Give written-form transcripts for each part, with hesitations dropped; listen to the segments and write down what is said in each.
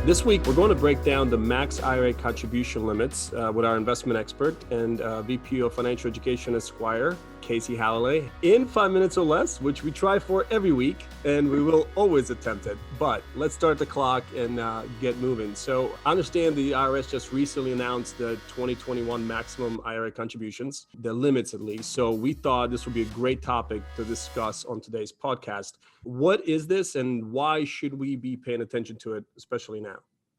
This week, we're going to break down the max IRA contribution limits with our investment expert and VP of Financial Education at Sqwire, Casey Halliley, in 5 minutes or less, which we try for every week, and we will always attempt it. But let's start the clock and get moving. So I understand the IRS just recently announced the 2021 maximum IRA contributions, the limits at least. So we thought this would be a great topic to discuss on today's podcast. What is this and why should we be paying attention to it, especially now?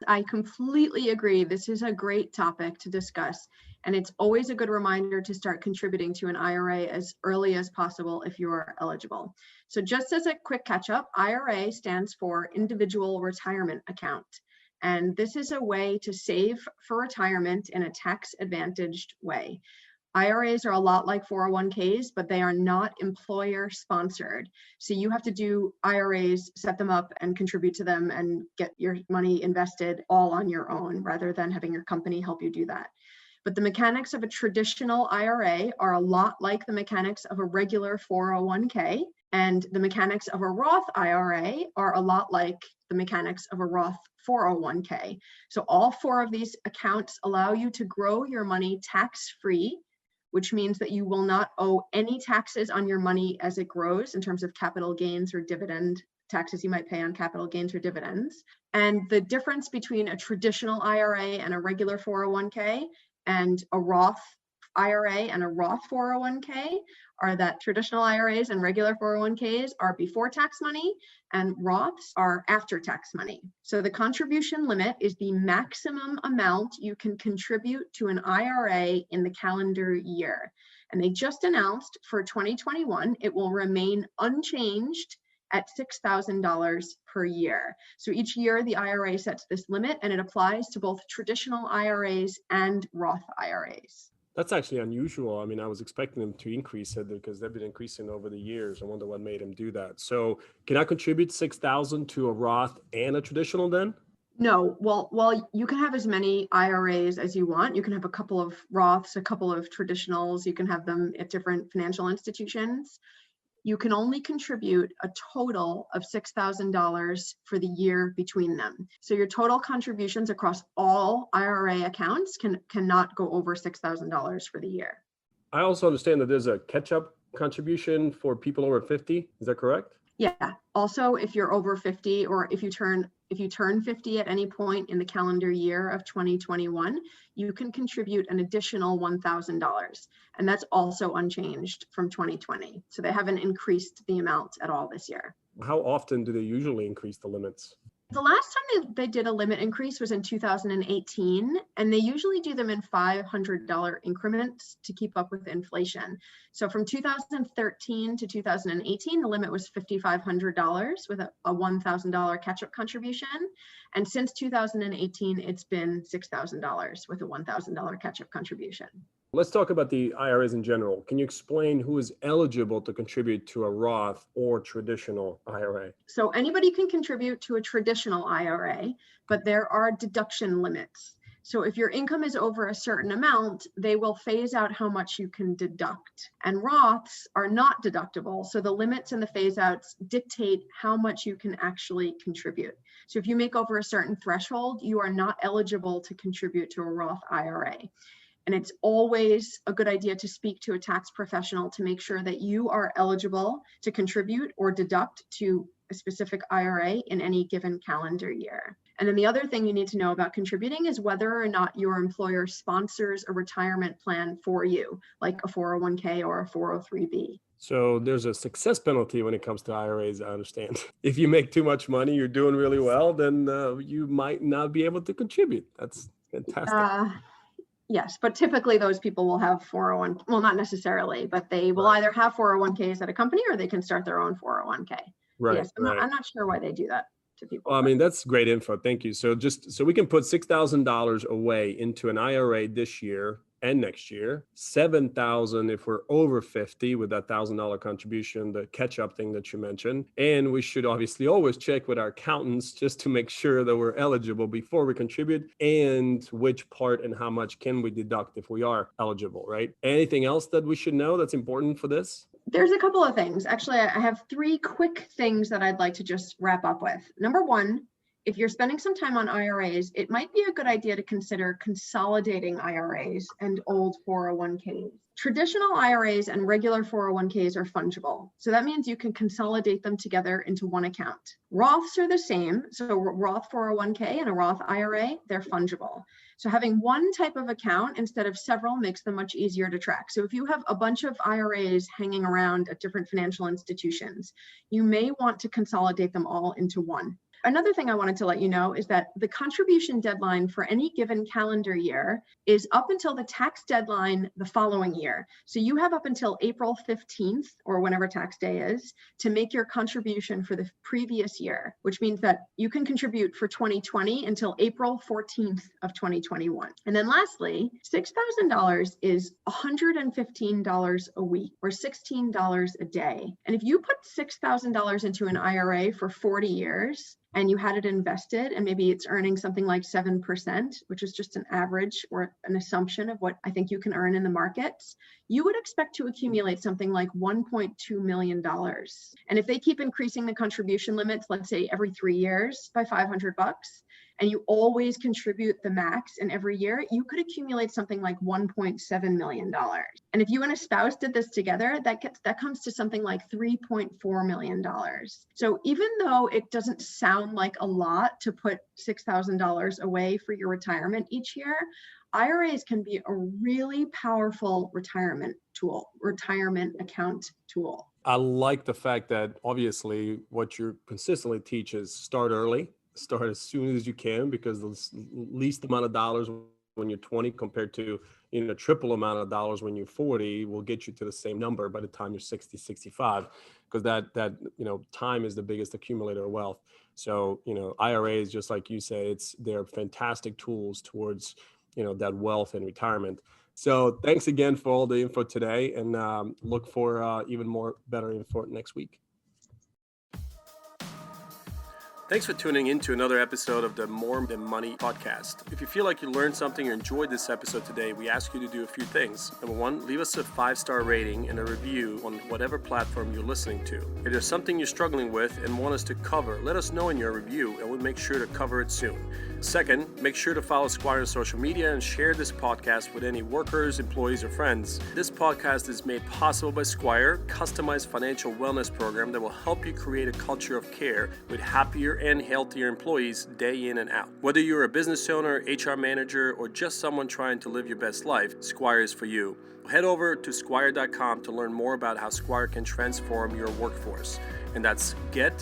I completely agree. This is a great topic to discuss, and it's always a good reminder to start contributing to an IRA as early as possible if you are eligible. So just as a quick catch up, IRA stands for Individual Retirement Account. And this is a way to save for retirement in a tax-advantaged way. IRAs are a lot like 401ks, but they are not employer sponsored. So you have to do IRAs, set them up and contribute to them and get your money invested all on your own rather than having your company help you do that. But the mechanics of a traditional IRA are a lot like the mechanics of a regular 401k, and the mechanics of a Roth IRA are a lot like the mechanics of a Roth 401k. So all four of these accounts allow you to grow your money tax-free, which means that you will not owe any taxes on your money as it grows in terms of capital gains or dividend taxes you might pay on capital gains or dividends. And the difference between a traditional IRA and a regular 401k and a Roth IRA and a Roth 401k are that traditional IRAs and regular 401ks are before tax money and Roths are after tax money. So the contribution limit is the maximum amount you can contribute to an IRA in the calendar year. And they just announced for 2021, it will remain unchanged at $6,000 per year. So each year the IRA sets this limit and it applies to both traditional IRAs and Roth IRAs. That's actually unusual. I mean, I was expecting them to increase it because they've been increasing over the years. I wonder what made them do that. So can I contribute $6,000 to a Roth and a traditional then? No, well, you can have as many IRAs as you want. You can have a couple of Roths, a couple of traditionals. You can have them at different financial institutions. You can only contribute a total of $6,000 for the year between them. So your total contributions across all IRA accounts cannot go over $6,000 for the year. I also understand that there's a catch-up contribution for people over 50. Is that correct? Yeah. Also, if you're over 50 or if you turn 50 at any point in the calendar year of 2021, you can contribute an additional $1,000. And that's also unchanged from 2020. So they haven't increased the amount at all this year. How often do they usually increase the limits? The last time they did a limit increase was in 2018, and they usually do them in $500 increments to keep up with inflation. So from 2013 to 2018, the limit was $5,500 with a $1,000 catch-up contribution. And since 2018, it's been $6,000 with a $1,000 catch-up contribution. Let's talk about the IRAs in general. Can you explain who is eligible to contribute to a Roth or traditional IRA? So anybody can contribute to a traditional IRA, but there are deduction limits. So if your income is over a certain amount, they will phase out how much you can deduct. And Roths are not deductible. So the limits and the phase outs dictate how much you can actually contribute. So if you make over a certain threshold, you are not eligible to contribute to a Roth IRA. And it's always a good idea to speak to a tax professional to make sure that you are eligible to contribute or deduct to a specific IRA in any given calendar year. And then the other thing you need to know about contributing is whether or not your employer sponsors a retirement plan for you, like a 401k or a 403b. So there's a success penalty when it comes to IRAs, I understand. If you make too much money, you're doing really well, then you might not be able to contribute. That's fantastic. Yes, but typically those people will have 401, well, not necessarily, but they will either have 401ks at a company or they can start their own 401k. Right. Yes, I'm not sure why they do that to people. Well, I mean, that's great info. Thank you. So we can put $6,000 away into an IRA this year and next year, $7,000 if we're over 50 with that $1,000 contribution, the catch-up thing that you mentioned. And we should obviously always check with our accountants just to make sure that we're eligible before we contribute and which part and how much can we deduct if we are eligible, right? Anything else that we should know that's important for this? There's a couple of things. Actually, I have three quick things that I'd like to just wrap up with. Number one if you're spending some time on IRAs, it might be a good idea to consider consolidating IRAs and old 401ks. Traditional IRAs and regular 401ks are fungible. So that means you can consolidate them together into one account. Roths are the same. So Roth 401k and a Roth IRA, they're fungible. So having one type of account instead of several makes them much easier to track. So if you have a bunch of IRAs hanging around at different financial institutions, you may want to consolidate them all into one. Another thing I wanted to let you know is that the contribution deadline for any given calendar year is up until the tax deadline the following year. So you have up until April 15th or whenever tax day is to make your contribution for the previous year, which means that you can contribute for 2020 until April 14th of 2021. And then lastly, $6,000 is $115 a week or $16 a day. And if you put $6,000 into an IRA for 40 years, and you had it invested and maybe it's earning something like 7%, which is just an average or an assumption of what I think you can earn in the markets, you would expect to accumulate something like $1.2 million. And if they keep increasing the contribution limits, let's say every 3 years by $500, and you always contribute the max in every year, you could accumulate something like $1.7 million. And if you and a spouse did this together, that comes to something like $3.4 million. So even though it doesn't sound like a lot to put $6,000 away for your retirement each year, IRAs can be a really powerful retirement account tool. I like the fact that obviously what you consistently teach is start early. Start as soon as you can, because the least amount of dollars when you're 20 compared to triple amount of dollars when you're 40 will get you to the same number by the time you're 60, 65, because that time is the biggest accumulator of wealth. So IRAs, just like you say, they're fantastic tools towards that wealth and retirement. So thanks again for all the info today, and look for even more better info next week. Thanks for tuning in to another episode of the More Than Money podcast. If you feel like you learned something or enjoyed this episode today, we ask you to do a few things. Number one, leave us a 5-star rating and a review on whatever platform you're listening to. If there's something you're struggling with and want us to cover, let us know in your review and we'll make sure to cover it soon. Second, make sure to follow Sqwire on social media and share this podcast with any workers, employees, or friends. This podcast is made possible by Sqwire, customized financial wellness program that will help you create a culture of care with happier and healthier employees day in and out. Whether you're a business owner, HR manager, or just someone trying to live your best life, Sqwire is for you. Head over to Sqwire.com to learn more about how Sqwire can transform your workforce. And that's SQWIRE.com.